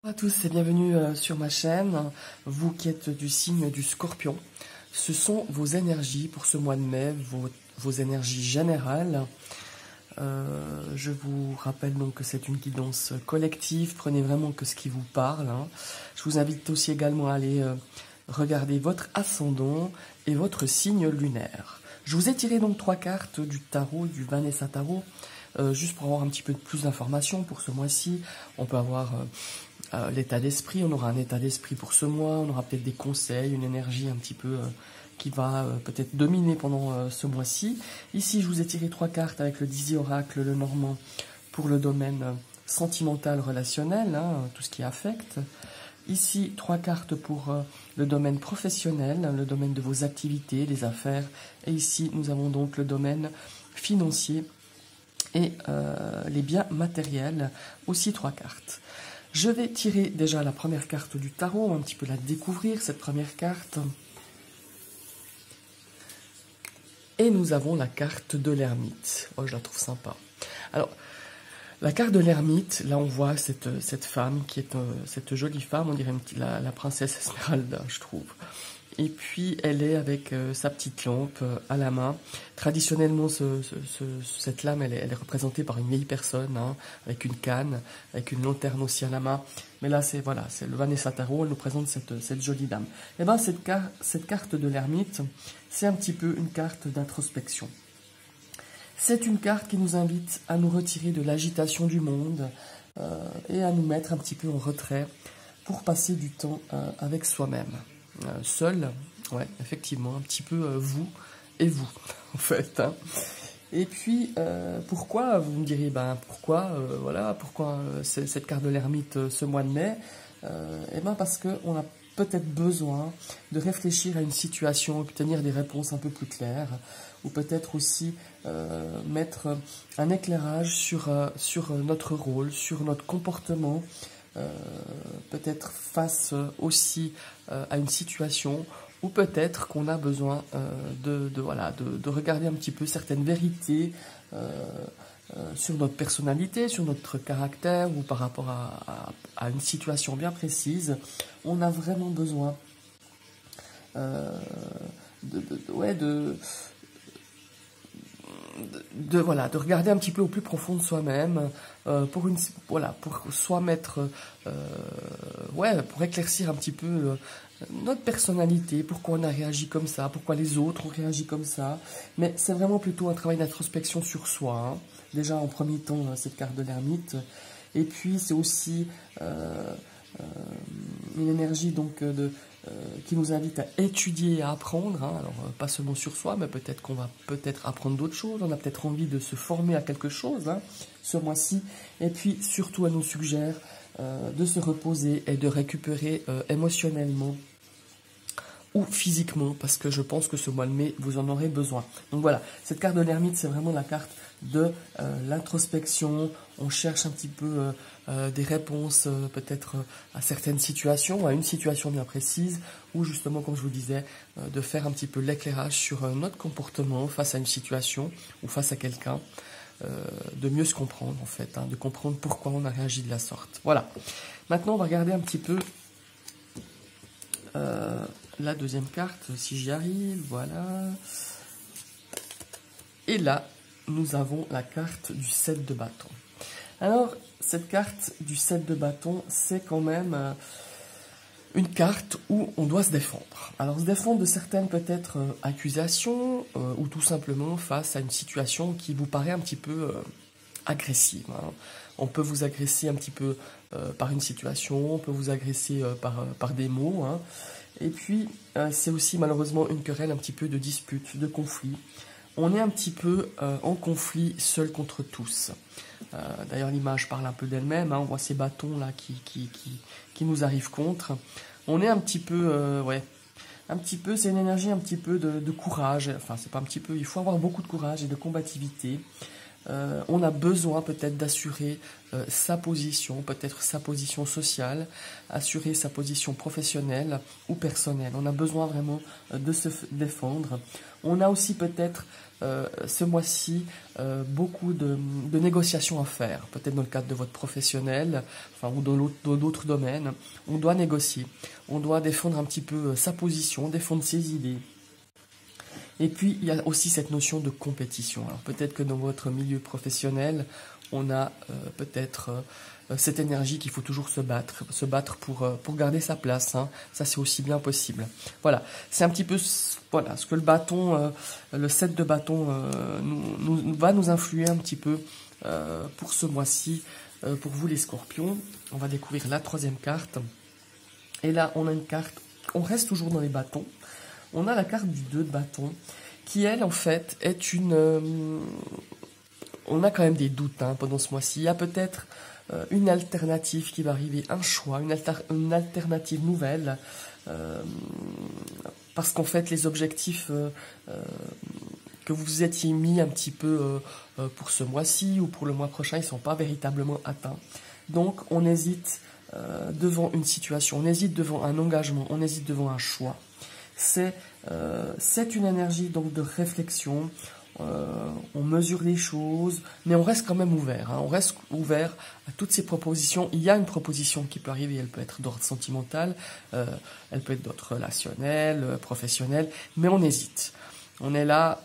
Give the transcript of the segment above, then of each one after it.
Bonjour à tous et bienvenue sur ma chaîne. Vous qui êtes du signe du Scorpion, ce sont vos énergies pour ce mois de mai, vos énergies générales. Je vous rappelle donc que c'est une guidance collective, prenez vraiment que ce qui vous parle. Je vous invite aussi également à aller regarder votre ascendant et votre signe lunaire. Je vous ai tiré donc 3 cartes du tarot, du Vanessa Tarot, juste pour avoir un petit peu plus d'informations pour ce mois-ci. On peut avoir l'état d'esprit, on aura un état d'esprit pour ce mois, on aura peut-être des conseils, une énergie un petit peu qui va peut-être dominer pendant ce mois-ci. Ici, je vous ai tiré 3 cartes avec le Dizzy Oracle, le Normand, pour le domaine sentimental, relationnel, tout ce qui affecte. Ici, 3 cartes pour le domaine professionnel, le domaine de vos activités, des affaires. Et ici, nous avons donc le domaine financier et les biens matériels, aussi 3 cartes. Je vais tirer déjà la première carte du tarot, un petit peu la découvrir, cette première carte. Et nous avons la carte de l'ermite. Oh, je la trouve sympa. Alors, la carte de l'ermite, là on voit cette femme qui est cette jolie femme, on dirait la princesse Esmeralda, je trouve. Et puis elle est avec sa petite lampe à la main. Traditionnellement, cette lame, elle est représentée par une vieille personne, avec une canne, avec une lanterne aussi à la main. Mais là, c'est le Vanessa Tarot, elle nous présente cette jolie dame. Et bien, cette carte de l'ermite, c'est un petit peu une carte d'introspection. C'est une carte qui nous invite à nous retirer de l'agitation du monde et à nous mettre un petit peu en retrait pour passer du temps avec soi-même. Seul, ouais, effectivement, un petit peu vous et vous, en fait. Et puis, pourquoi, vous me direz, pourquoi cette carte de l'ermite ce mois de mai? Eh bien, parce qu'on a peut-être besoin de réfléchir à une situation, obtenir des réponses un peu plus claires, ou peut-être aussi mettre un éclairage sur notre rôle, sur notre comportement, peut-être face aussi à une situation où peut-être qu'on a besoin de regarder un petit peu certaines vérités sur notre personnalité, sur notre caractère ou par rapport à une situation bien précise. On a vraiment besoin de regarder un petit peu au plus profond de soi-même pour soit mettre pour éclaircir un petit peu notre personnalité, pourquoi on a réagi comme ça, pourquoi les autres ont réagi comme ça. Mais c'est vraiment plutôt un travail d'introspection sur soi, déjà en premier temps cette carte de l'ermite, et puis c'est aussi une énergie donc qui nous invite à étudier et à apprendre, alors pas seulement sur soi, mais peut-être qu'on va apprendre d'autres choses, on a peut-être envie de se former à quelque chose ce mois-ci, et puis surtout elle nous suggère de se reposer et de récupérer émotionnellement ou physiquement, parce que je pense que ce mois de mai, vous en aurez besoin. Donc voilà, cette carte de l'ermite, c'est vraiment la carte de l'introspection. On cherche un petit peu des réponses peut-être à certaines situations, à une situation bien précise, ou justement, comme je vous disais, de faire un petit peu l'éclairage sur notre comportement face à une situation ou face à quelqu'un, de mieux se comprendre en fait, de comprendre pourquoi on a réagi de la sorte. Voilà. Maintenant, on va regarder un petit peu la deuxième carte, si j'y arrive, voilà. Et là, nous avons la carte du 7 de bâton. Alors, cette carte du 7 de bâton, c'est quand même une carte où on doit se défendre. Alors, se défendre de certaines peut-être accusations ou tout simplement face à une situation qui vous paraît un petit peu agressive. On peut vous agresser un petit peu par une situation, on peut vous agresser par des mots. Et puis, c'est aussi malheureusement une querelle un petit peu de dispute, de conflit. On est un petit peu en conflit seul contre tous. D'ailleurs, l'image parle un peu d'elle-même. On voit ces bâtons-là qui nous arrivent contre. On est un petit peu, c'est une énergie un petit peu de courage. Enfin, c'est pas un petit peu, il faut avoir beaucoup de courage et de combativité. on a besoin peut-être d'assurer sa position, peut-être sa position sociale, assurer sa position professionnelle ou personnelle. On a besoin vraiment de se défendre. On a aussi peut-être ce mois-ci beaucoup de négociations à faire, peut-être dans le cadre de votre professionnel, enfin, ou dans d'autres domaines. On doit négocier, on doit défendre un petit peu sa position, défendre ses idées. Et puis, il y a aussi cette notion de compétition. Alors peut-être que dans votre milieu professionnel, on a peut-être cette énergie qu'il faut toujours se battre pour garder sa place. Hein. Ça, c'est aussi bien possible. Voilà, c'est un petit peu voilà, ce que le bâton, le 7 de bâton va nous influer un petit peu pour ce mois-ci, pour vous les scorpions. On va découvrir la 3e carte. Et là, on a une carte, on reste toujours dans les bâtons. On a la carte du 2 de bâton, qui elle, en fait, est une... on a quand même des doutes hein, pendant ce mois-ci. Il y a peut-être une alternative qui va arriver, un choix, une alternative nouvelle. Parce qu'en fait, les objectifs que vous vous étiez mis un petit peu pour ce mois-ci ou pour le mois prochain, ils ne sont pas véritablement atteints. Donc, on hésite devant une situation, on hésite devant un engagement, on hésite devant un choix. C'est une énergie donc de réflexion, on mesure les choses, mais on reste quand même ouvert. Hein, on reste ouvert à toutes ces propositions. Il y a une proposition qui peut arriver, elle peut être d'ordre sentimental, elle peut être d'ordre relationnel, professionnel, mais on hésite. On est là,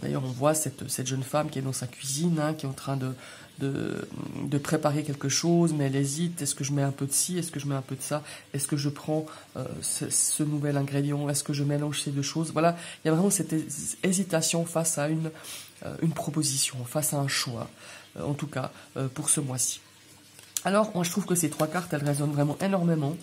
d'ailleurs on voit cette jeune femme qui est dans sa cuisine, hein, qui est en train de préparer quelque chose, mais elle hésite, est-ce que je mets un peu de ci, est-ce que je mets un peu de ça, est-ce que je prends ce nouvel ingrédient, est-ce que je mélange ces deux choses. Voilà, il y a vraiment cette hésitation face à une proposition, face à un choix, en tout cas pour ce mois-ci. Alors, moi je trouve que ces 3 cartes, elles résonnent vraiment énormément.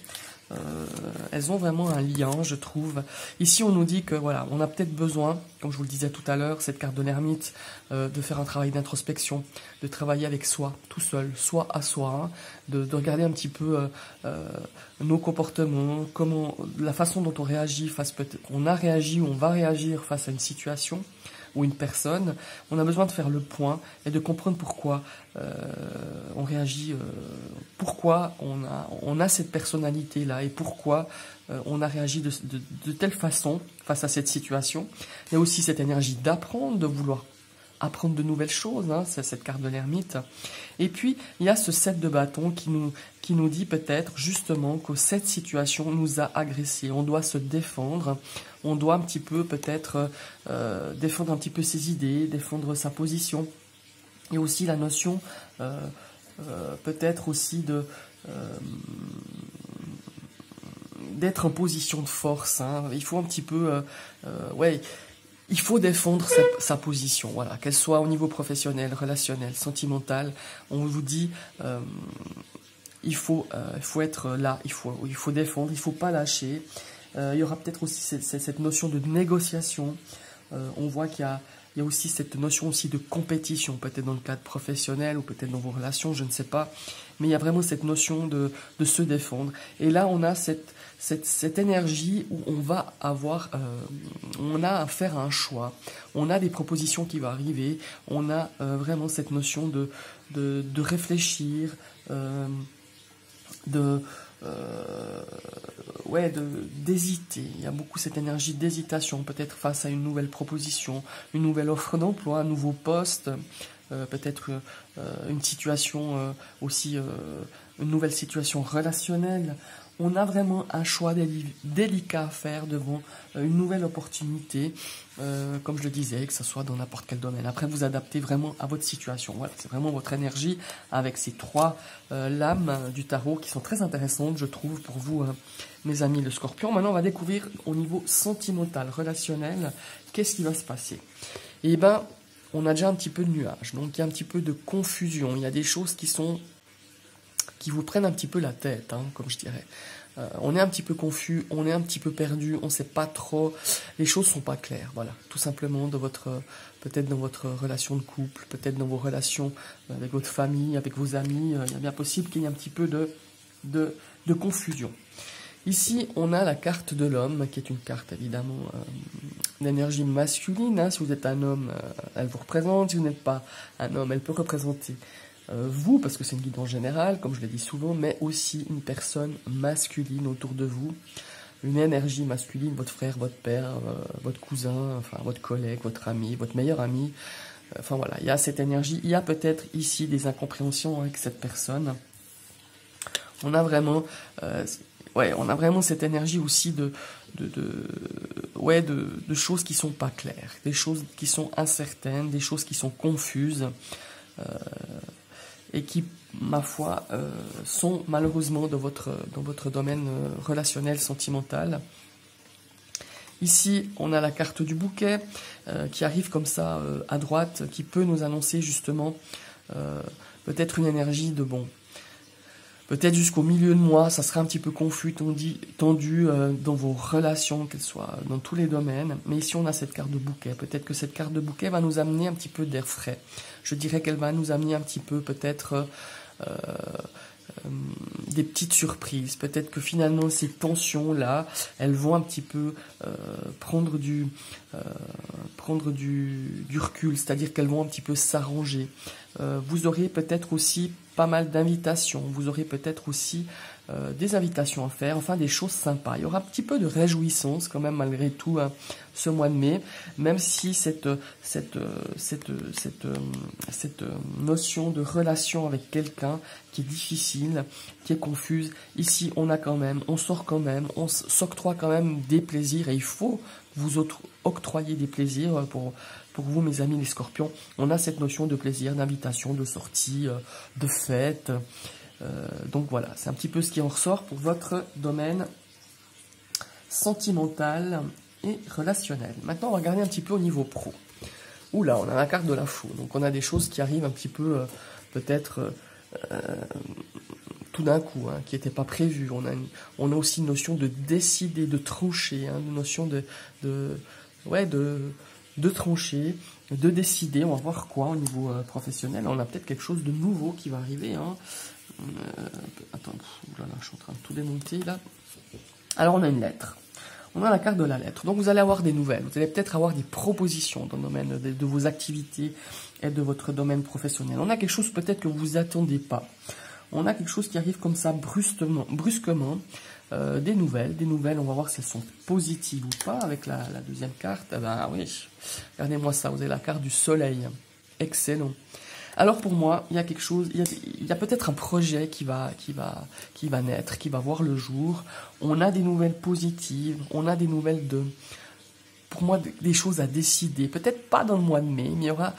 Elles ont vraiment un lien, je trouve. Ici, on nous dit que voilà, on a peut-être besoin, comme je vous le disais tout à l'heure, cette carte de l'ermite, de faire un travail d'introspection, de travailler avec soi, tout seul, soi à soi, hein, de regarder un petit peu nos comportements, la façon dont on réagit on a réagi ou on va réagir face à une situation ou une personne. On a besoin de faire le point et de comprendre pourquoi on réagit, pourquoi on a cette personnalité-là et pourquoi on a réagi de telle façon face à cette situation. Il y a aussi cette énergie d'apprendre, de vouloir apprendre de nouvelles choses, hein, c'est cette carte de l'ermite. Et puis, il y a ce 7 de bâton qui nous dit peut-être justement que cette situation nous a agressés. On doit se défendre, on doit un petit peu peut-être défendre un petit peu ses idées, défendre sa position. Et aussi la notion peut-être aussi d'être en position de force. Hein. Il faut un petit peu... ouais, il faut défendre sa position, voilà, qu'elle soit au niveau professionnel, relationnel, sentimental. On vous dit, il faut être là, il faut défendre, il ne faut pas lâcher. Il y aura peut-être aussi cette notion de négociation. On voit qu'il y a aussi cette notion aussi de compétition, peut-être dans le cadre professionnel ou peut-être dans vos relations, je ne sais pas. Mais il y a vraiment cette notion de se défendre. Et là, on a cette énergie où on va avoir, on a à faire un choix. On a des propositions qui vont arriver. On a vraiment cette notion de réfléchir, d'hésiter. Il y a beaucoup cette énergie d'hésitation, peut-être face à une nouvelle proposition, une nouvelle offre d'emploi, un nouveau poste, peut-être une situation aussi, une nouvelle situation relationnelle. On a vraiment un choix délicat à faire devant une nouvelle opportunité, comme je le disais, que ce soit dans n'importe quel domaine. Après, vous adaptez vraiment à votre situation. Voilà, c'est vraiment votre énergie avec ces 3 lames du tarot qui sont très intéressantes, je trouve, pour vous, mes amis le Scorpion. Maintenant, on va découvrir au niveau sentimental, relationnel, qu'est-ce qui va se passer. Eh bien, on a déjà un petit peu de nuages, donc il y a un petit peu de confusion. Il y a des choses qui vous prennent un petit peu la tête, hein, comme je dirais. On est un petit peu confus, on est un petit peu perdu, on ne sait pas trop, les choses ne sont pas claires, voilà. Tout simplement, peut-être dans votre relation de couple, peut-être dans vos relations avec votre famille, avec vos amis, il est bien possible qu'il y ait un petit peu de confusion. Ici, on a la carte de l'homme, qui est une carte évidemment d'énergie masculine. Hein. Si vous êtes un homme, elle vous représente. Si vous n'êtes pas un homme, elle peut représenter vous, parce que c'est une guidance générale, comme je l'ai dit souvent, mais aussi une personne masculine autour de vous. Une énergie masculine, votre frère, votre père, votre cousin, enfin votre collègue, votre ami, votre meilleur ami. Enfin voilà, il y a cette énergie. Il y a peut-être ici des incompréhensions avec cette personne. On a vraiment... on a vraiment cette énergie aussi de choses qui sont pas claires, des choses qui sont incertaines, des choses qui sont confuses, et qui, ma foi, sont malheureusement dans votre domaine relationnel, sentimental. Ici, on a la carte du bouquet qui arrive comme ça à droite, qui peut nous annoncer justement peut-être une énergie de bon. Peut-être jusqu'au milieu de mois, ça sera un petit peu confus, tendu dans vos relations, qu'elles soient dans tous les domaines. Mais ici, on a cette carte de bouquet. Peut-être que cette carte de bouquet va nous amener un petit peu d'air frais. Je dirais qu'elle va nous amener un petit peu, peut-être, des petites surprises. Peut-être que finalement, ces tensions-là, elles vont un petit peu prendre du recul. C'est-à-dire qu'elles vont un petit peu s'arranger. Vous aurez peut-être aussi pas mal d'invitations, vous aurez peut-être aussi des invitations à faire, enfin des choses sympas. Il y aura un petit peu de réjouissance quand même malgré tout hein, ce mois de mai, même si cette notion de relation avec quelqu'un qui est difficile, qui est confuse, ici on sort quand même, on s'octroie quand même des plaisirs et il faut vous octroyer des plaisirs pour vous, mes amis les scorpions. On a cette notion de plaisir, d'invitation, de sortie, de fête. Donc voilà, c'est un petit peu ce qui en ressort pour votre domaine sentimental et relationnel. Maintenant, on va regarder un petit peu au niveau pro. Oula, on a la carte de l'info. Donc on a des choses qui arrivent un petit peu, peut-être, tout d'un coup, hein, qui n'étaient pas prévues. On a aussi une notion de décider, de trancher, hein, une notion de trancher, de décider. On va voir quoi au niveau professionnel. On a peut-être quelque chose de nouveau qui va arriver. Hein. Attends, là, je suis en train de tout démonter là. Alors on a une lettre. On a la carte de la lettre. Donc vous allez avoir des nouvelles. Vous allez peut-être avoir des propositions dans le domaine de vos activités et de votre domaine professionnel. On a quelque chose peut-être que vous attendez pas. On a quelque chose qui arrive comme ça brusquement. Des nouvelles, on va voir si elles sont positives ou pas avec la deuxième carte. Ah ben oui, regardez-moi ça, vous avez la carte du soleil. Excellent. Alors pour moi, il y a quelque chose, il y a peut-être un projet qui va naître, qui va voir le jour. On a des nouvelles positives, on a des nouvelles pour moi, des choses à décider. Peut-être pas dans le mois de mai, mais il y aura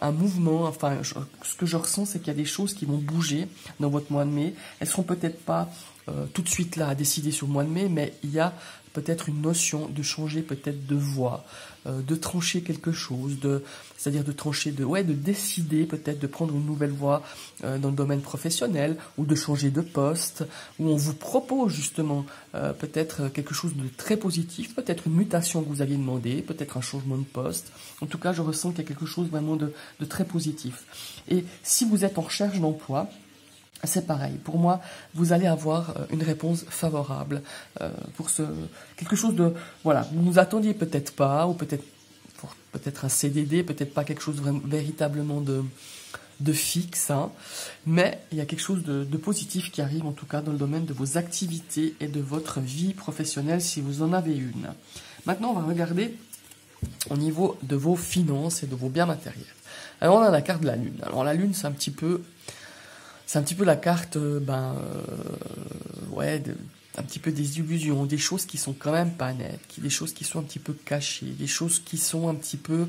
un mouvement. Enfin, ce que je ressens, c'est qu'il y a des choses qui vont bouger dans votre mois de mai. Elles seront peut-être pas tout de suite là à décider sur le mois de mai, mais il y a peut-être une notion de changer peut-être de voie, de trancher quelque chose, c'est-à-dire de trancher, de décider peut-être de prendre une nouvelle voie dans le domaine professionnel ou de changer de poste, où on vous propose justement peut-être quelque chose de très positif, peut-être une mutation que vous aviez demandé, peut-être un changement de poste. En tout cas, je ressens qu'il y a quelque chose vraiment de très positif. Et si vous êtes en recherche d'emploi, c'est pareil. Pour moi, vous allez avoir une réponse favorable pour quelque chose de... Voilà, vous ne vous attendiez peut-être pas, ou peut-être un CDD, peut-être pas quelque chose véritablement de fixe, hein, mais il y a quelque chose de positif qui arrive, en tout cas, dans le domaine de vos activités et de votre vie professionnelle, si vous en avez une. Maintenant, on va regarder au niveau de vos finances et de vos biens matériels. Alors, on a la carte de la Lune. Alors, la Lune, c'est un petit peu la carte, un petit peu des illusions, des choses qui sont quand même pas nettes, des choses qui sont un petit peu cachées, des choses qui sont un petit peu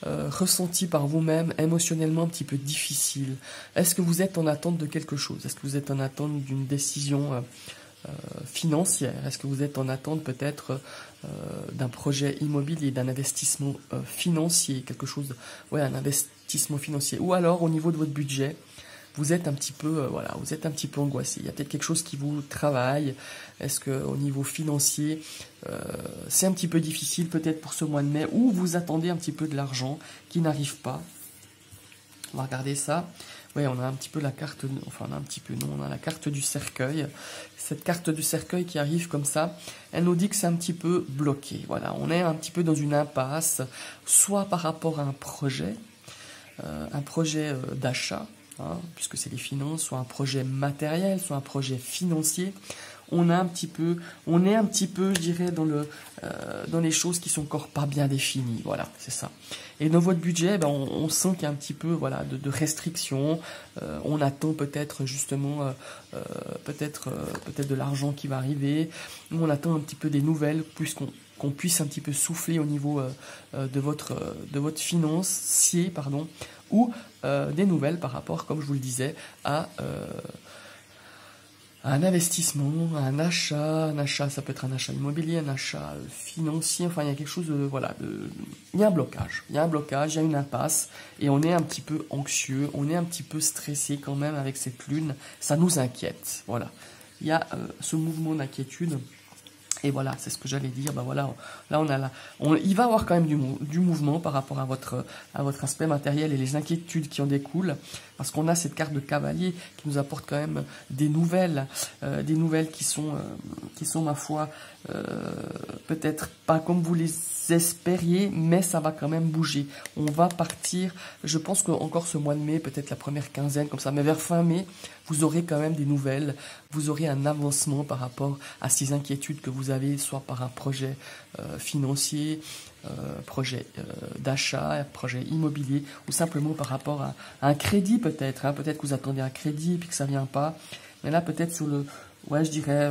ressenties par vous-même, émotionnellement un petit peu difficiles. Est-ce que vous êtes en attente de quelque chose? Est-ce que vous êtes en attente d'une décision financière? Est-ce que vous êtes en attente peut-être d'un projet immobilier, d'un investissement financier, un investissement financier? Ou alors au niveau de votre budget, vous êtes un petit peu, vous êtes un petit peu angoissé. Il y a peut-être quelque chose qui vous travaille. Est-ce que au niveau financier, c'est un petit peu difficile peut-être pour ce mois de mai, ou vous attendez un petit peu de l'argent qui n'arrive pas? On va regarder ça. Ouais, on a un petit peu la carte, enfin on a un petit peu, non, on a la carte du cercueil. Cette carte du cercueil qui arrive comme ça, elle nous dit que c'est un petit peu bloqué. Voilà, on est un petit peu dans une impasse, soit par rapport à un projet d'achat, hein, puisque c'est les finances, soit un projet matériel, soit un projet financier. On est un petit peu, je dirais, dans les choses qui sont encore pas bien définies. Voilà, c'est ça. Et dans votre budget, ben, on sent qu'il y a un petit peu, voilà, de restrictions. On attend peut-être justement, peut-être de l'argent qui va arriver. On attend un petit peu des nouvelles, qu'on puisse un petit peu souffler au niveau de votre financier, pardon, ou des nouvelles par rapport, comme je vous le disais, à un investissement, un achat, ça peut être un achat immobilier, un achat financier, enfin il y a quelque chose de, voilà, il y a un blocage, il y a une impasse, et on est un petit peu anxieux, on est un petit peu stressé quand même avec cette lune, ça nous inquiète, voilà. Il y a ce mouvement d'inquiétude. Et voilà, c'est ce que j'allais dire. Ben voilà, là il va y avoir quand même du mouvement par rapport à votre aspect matériel et les inquiétudes qui en découlent, parce qu'on a cette carte de cavalier qui nous apporte quand même des nouvelles qui sont ma foi peut-être pas comme vous les espériez, mais ça va quand même bouger. On va partir, je pense que encore ce mois de mai, peut-être la première quinzaine comme ça, mais vers fin mai, vous aurez quand même des nouvelles, vous aurez un avancement par rapport à ces inquiétudes que vous avez, soit par un projet financier, projet d'achat, projet immobilier, ou simplement par rapport à un crédit peut-être, hein, peut-être que vous attendez un crédit et puis que ça vient pas, mais là peut-être sur le, ouais je dirais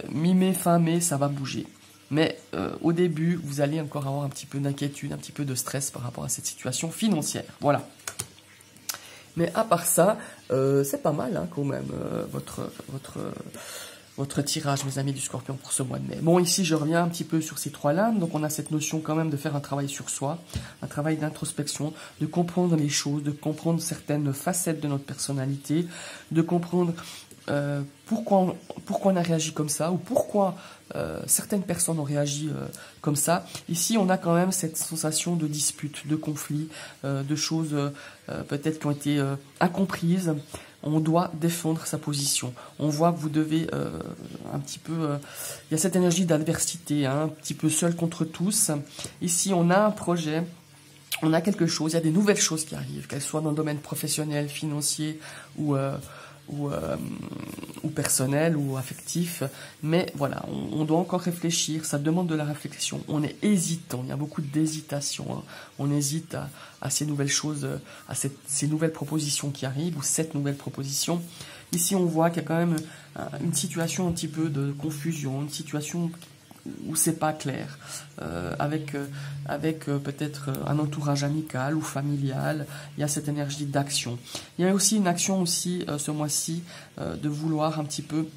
mi-mai, fin mai, ça va bouger. Mais au début, vous allez encore avoir un petit peu d'inquiétude, un petit peu de stress par rapport à cette situation financière. Voilà. Mais à part ça, c'est pas mal hein, quand même votre tirage, mes amis du Scorpion, pour ce mois de mai. Bon, ici, je reviens un petit peu sur ces trois lames. Donc, on a cette notion quand même de faire un travail sur soi, un travail d'introspection, de comprendre les choses, de comprendre certaines facettes de notre personnalité, de comprendre pourquoi on a réagi comme ça, ou pourquoi certaines personnes ont réagi comme ça. Ici, on a quand même cette sensation de dispute, de conflit, de choses peut-être qui ont été incomprises. On doit défendre sa position. On voit que vous devez un petit peu... il y a cette énergie d'adversité, hein, un petit peu seul contre tous. Ici, on a un projet, on a quelque chose, il y a des nouvelles choses qui arrivent, qu'elles soient dans le domaine professionnel, financier ou personnel ou affectif, mais voilà, on doit encore réfléchir, ça demande de la réflexion, on est hésitant, il y a beaucoup d'hésitation, hein. On hésite à ces nouvelles choses, à ces nouvelles propositions qui arrivent, ou cette nouvelle proposition. Ici on voit qu'il y a quand même une situation un petit peu de confusion, une situation où c'est pas clair, avec peut-être un entourage amical ou familial. Il y a cette énergie d'action. Il y a aussi une action aussi ce mois-ci de vouloir un petit peu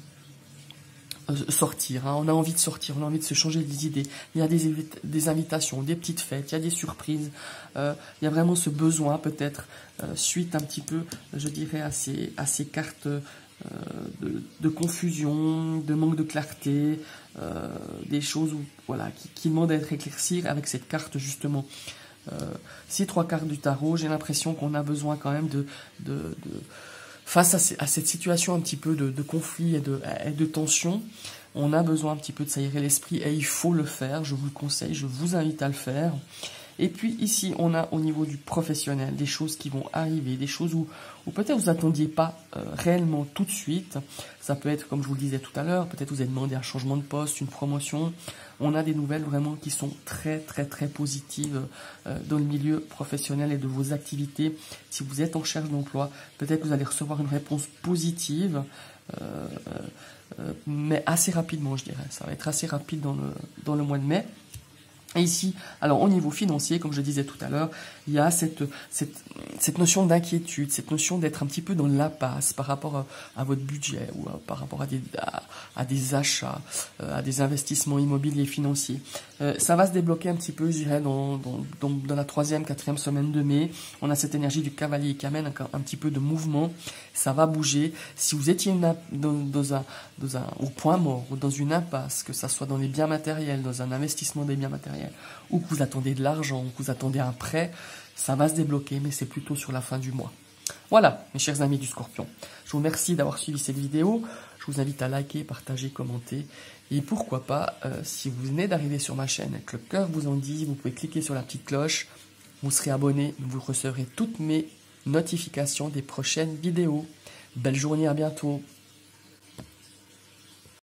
sortir, hein. On a envie de sortir, on a envie de se changer des idées. Il y a des invitations, des petites fêtes, il y a des surprises. Il y a vraiment ce besoin peut-être suite un petit peu, je dirais, à ces cartes de confusion, de manque de clarté, des choses où, voilà, qui demandent à être éclaircies avec cette carte justement. Ces trois cartes du tarot, j'ai l'impression qu'on a besoin quand même face à cette situation un petit peu de conflit et de tension, on a besoin un petit peu de s'aérer l'esprit et il faut le faire, je vous le conseille, je vous invite à le faire. Et puis ici, on a au niveau du professionnel des choses qui vont arriver, des choses où peut-être vous attendiez pas réellement tout de suite. Ça peut être, comme je vous le disais tout à l'heure, peut-être vous avez demandé un changement de poste, une promotion. On a des nouvelles vraiment qui sont très très très positives dans le milieu professionnel et de vos activités. Si vous êtes en recherche d'emploi, peut-être que vous allez recevoir une réponse positive, mais assez rapidement, je dirais. Ça va être assez rapide dans le mois de mai. Et ici, alors au niveau financier, comme je disais tout à l'heure, il y a cette notion d'inquiétude, cette notion d'être un petit peu dans l'impasse par rapport à votre budget ou par rapport à des achats, à des investissements immobiliers financiers. Ça va se débloquer un petit peu, je dirais, dans la 3e, 4e semaine de mai. On a cette énergie du cavalier qui amène un petit peu de mouvement. Ça va bouger. Si vous étiez au point mort ou dans une impasse, que ça soit dans les biens matériels, dans un investissement des biens matériels, ou que vous attendez de l'argent, ou que vous attendez un prêt, ça va se débloquer, mais c'est plutôt sur la fin du mois. Voilà, mes chers amis du Scorpion. Je vous remercie d'avoir suivi cette vidéo. Je vous invite à liker, partager, commenter. Et pourquoi pas, si vous venez d'arriver sur ma chaîne et que le cœur vous en dit, vous pouvez cliquer sur la petite cloche. Vous serez abonné, vous recevrez toutes mes notifications des prochaines vidéos. Belle journée, à bientôt.